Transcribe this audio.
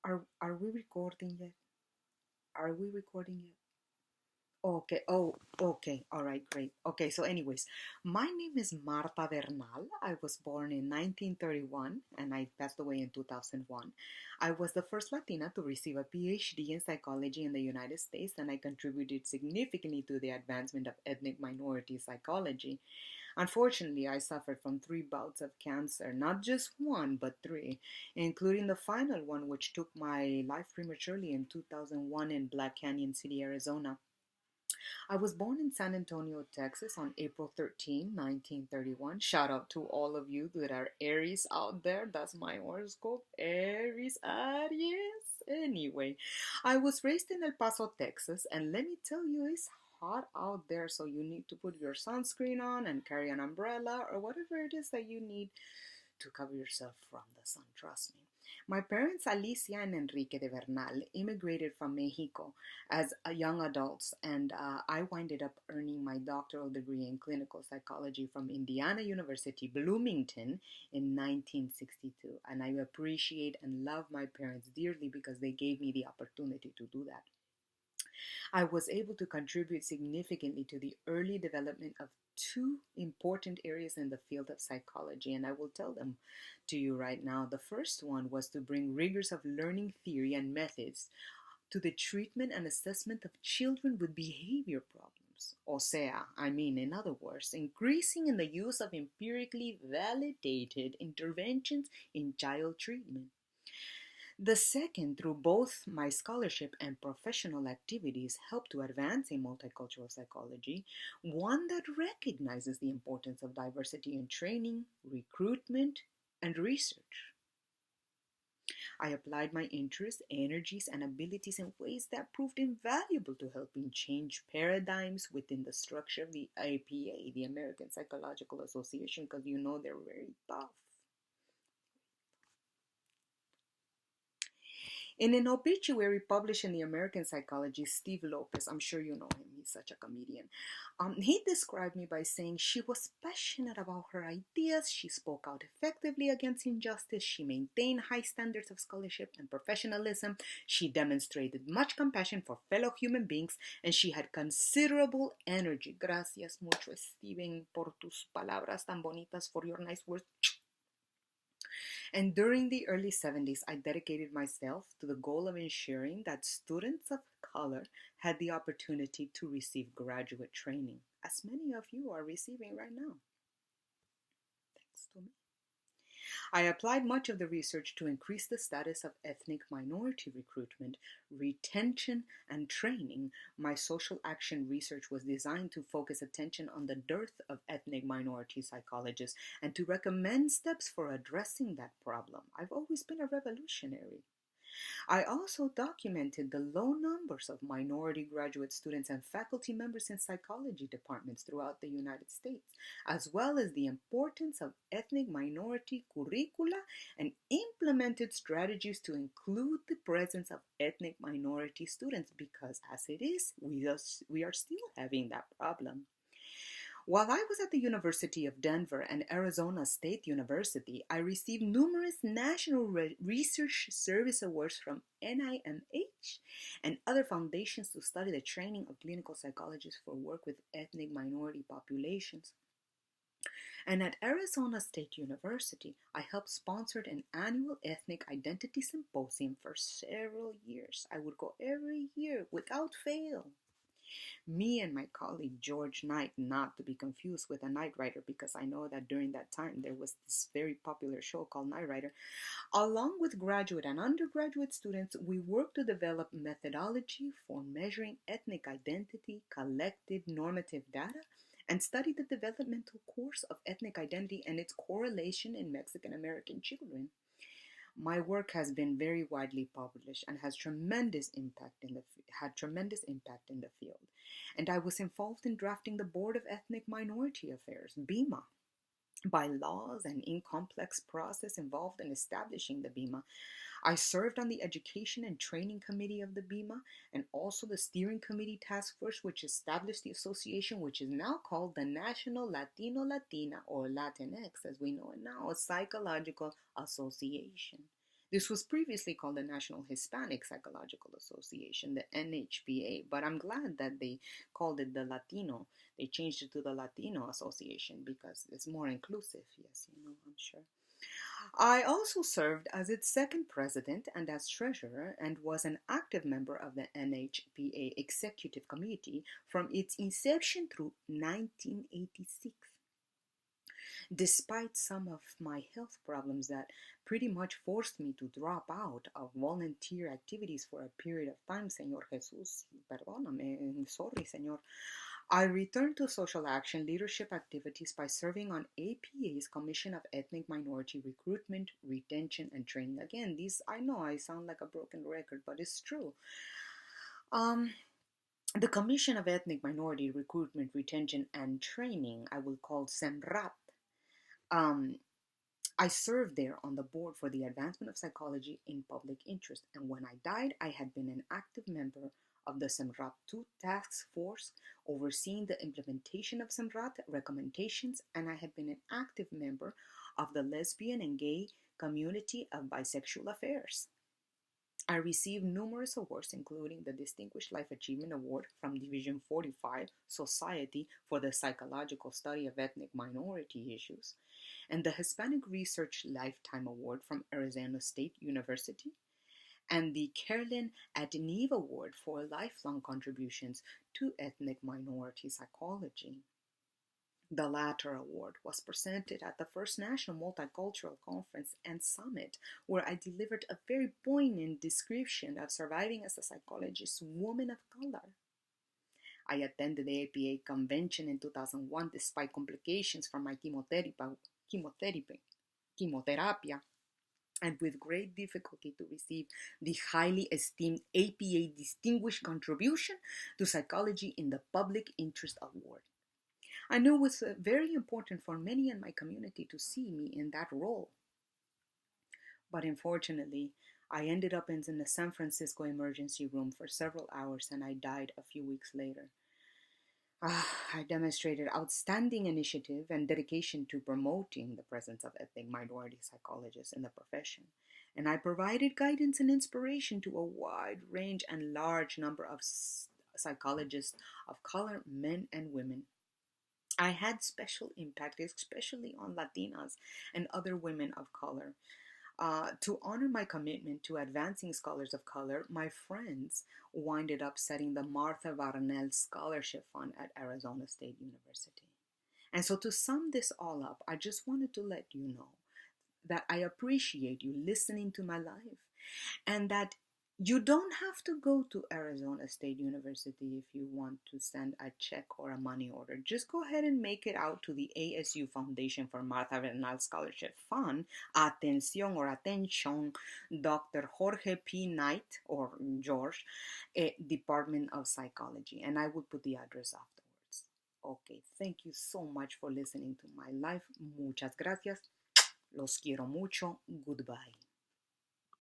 Are we recording yet? Are we recording yet? Okay. Oh, okay. All right, great. Okay, so anyways, my name is Marta Bernal. I was born in 1931 and I passed away in 2001. I was the first Latina to receive a PhD in psychology in the United States, and I contributed significantly to the advancement of ethnic minority psychology. Unfortunately, I suffered from three bouts of cancer, not just one, but three, including the final one, which took my life prematurely in 2001 in Black Canyon City, Arizona. I was born in San Antonio, Texas on April 13, 1931. Shout out to all of you that are Aries out there. That's my horoscope. Aries, Aries. Anyway, I was raised in El Paso, Texas, and let me tell you, it's hot out there, so you need to put your sunscreen on and carry an umbrella or whatever it is that you need to cover yourself from the sun, trust me. My parents, Alicia and Enrique de Bernal, immigrated from Mexico as young adults, and I winded up earning my doctoral degree in clinical psychology from Indiana University, Bloomington, in 1962. And I appreciate and love my parents dearly because they gave me the opportunity to do that. I was able to contribute significantly to the early development of two important areas in the field of psychology, and I will tell them to you right now. The first one was to bring rigors of learning theory and methods to the treatment and assessment of children with behavior problems. O sea, in other words, increasing in the use of empirically validated interventions in child treatment. The second, through both my scholarship and professional activities, helped to advance in multicultural psychology, one that recognizes the importance of diversity in training, recruitment, and research. I applied my interests, energies, and abilities in ways that proved invaluable to helping change paradigms within the structure of the APA, the American Psychological Association, because you know they're very tough. In an obituary published in the American Psychologist, Steve Lopez, I'm sure you know him, he's such a comedian, he described me by saying she was passionate about her ideas, she spoke out effectively against injustice, she maintained high standards of scholarship and professionalism, she demonstrated much compassion for fellow human beings, and she had considerable energy. Gracias mucho, Steven, por tus palabras tan bonitas, for your nice words. And during the early 70s, I dedicated myself to the goal of ensuring that students of color had the opportunity to receive graduate training, as many of you are receiving right now, thanks to me. I applied much of the research to increase the status of ethnic minority recruitment, retention, and training. My social action research was designed to focus attention on the dearth of ethnic minority psychologists and to recommend steps for addressing that problem. I've always been a revolutionary. I also documented the low numbers of minority graduate students and faculty members in psychology departments throughout the United States, as well as the importance of ethnic minority curricula and implemented strategies to include the presence of ethnic minority students because, as it is, we are still having that problem. While I was at the University of Denver and Arizona State University, I received numerous National Research Service Awards from NIMH and other foundations to study the training of clinical psychologists for work with ethnic minority populations. And at Arizona State University, I helped sponsor an annual ethnic identity symposium for several years. I would go every year without fail. Me and my colleague George Knight, not to be confused with a Knight Rider, because I know that during that time there was this very popular show called Knight Rider. Along with graduate and undergraduate students, we worked to develop methodology for measuring ethnic identity, collected normative data, and studied the developmental course of ethnic identity and its correlation in Mexican American children. My work has been very widely published and has had tremendous impact in the field. And I was involved in drafting the Board of Ethnic Minority Affairs, BEMA, by laws and in complex process involved in establishing the BEMA. I served on the Education and Training Committee of the BEMA and also the Steering Committee Task Force, which established the association, which is now called the National Latino Latina, or Latinx as we know it now, a psychological association. This was previously called the National Hispanic Psychological Association, the NHPA, but I'm glad that they called it the Latino. They changed it to the Latino Association because it's more inclusive. Yes, I'm sure. I also served as its second president and as treasurer and was an active member of the NHPA Executive Committee from its inception through 1986. Despite some of my health problems that pretty much forced me to drop out of volunteer activities for a period of time, Señor Jesús, perdóname, sorry, Señor. I returned to social action leadership activities by serving on APA's Commission of Ethnic Minority Recruitment, Retention, and Training. Again, I know I sound like a broken record, but it's true. Um, the Commission of Ethnic Minority Recruitment, Retention, and Training, I will call SEMRAT. I served there on the board for the advancement of psychology in public interest, and when I died, I had been an active member of the SEMRAT 2 task force overseeing the implementation of SEMRAT recommendations, and I had been an active member of the lesbian and gay community of bisexual affairs. I received numerous awards, including the Distinguished Life Achievement Award from Division 45, Society for the Psychological Study of Ethnic Minority Issues, and the Hispanic Research Lifetime Award from Arizona State University, and the Kerlin Adneve Award for lifelong contributions to ethnic minority psychology. The latter award was presented at the first National Multicultural Conference and Summit, where I delivered a very poignant description of surviving as a psychologist woman of color. I attended the APA convention in 2001 despite complications from my chemotherapy, and with great difficulty to receive the highly esteemed APA Distinguished Contribution to Psychology in the Public Interest Award. I knew it was very important for many in my community to see me in that role. But unfortunately, I ended up in the San Francisco emergency room for several hours and I died a few weeks later. I demonstrated outstanding initiative and dedication to promoting the presence of ethnic minority psychologists in the profession, and I provided guidance and inspiration to a wide range and large number of psychologists of color, men and women. I had special impact, especially on Latinas and other women of color. To honor my commitment to advancing scholars of color, my friends winded up setting the Martha Bernal Scholarship Fund at Arizona State University. And so to sum this all up, I just wanted to let you know that I appreciate you listening to my life and that you don't have to go to Arizona State University if you want to send a check or a money order. Just go ahead and make it out to the ASU Foundation for Martha Bernal Scholarship Fund. Atención or attention, Dr. Jorge P. Knight, or George, Department of Psychology. And I will put the address afterwards. Okay, thank you so much for listening to my life. Muchas gracias. Los quiero mucho. Goodbye.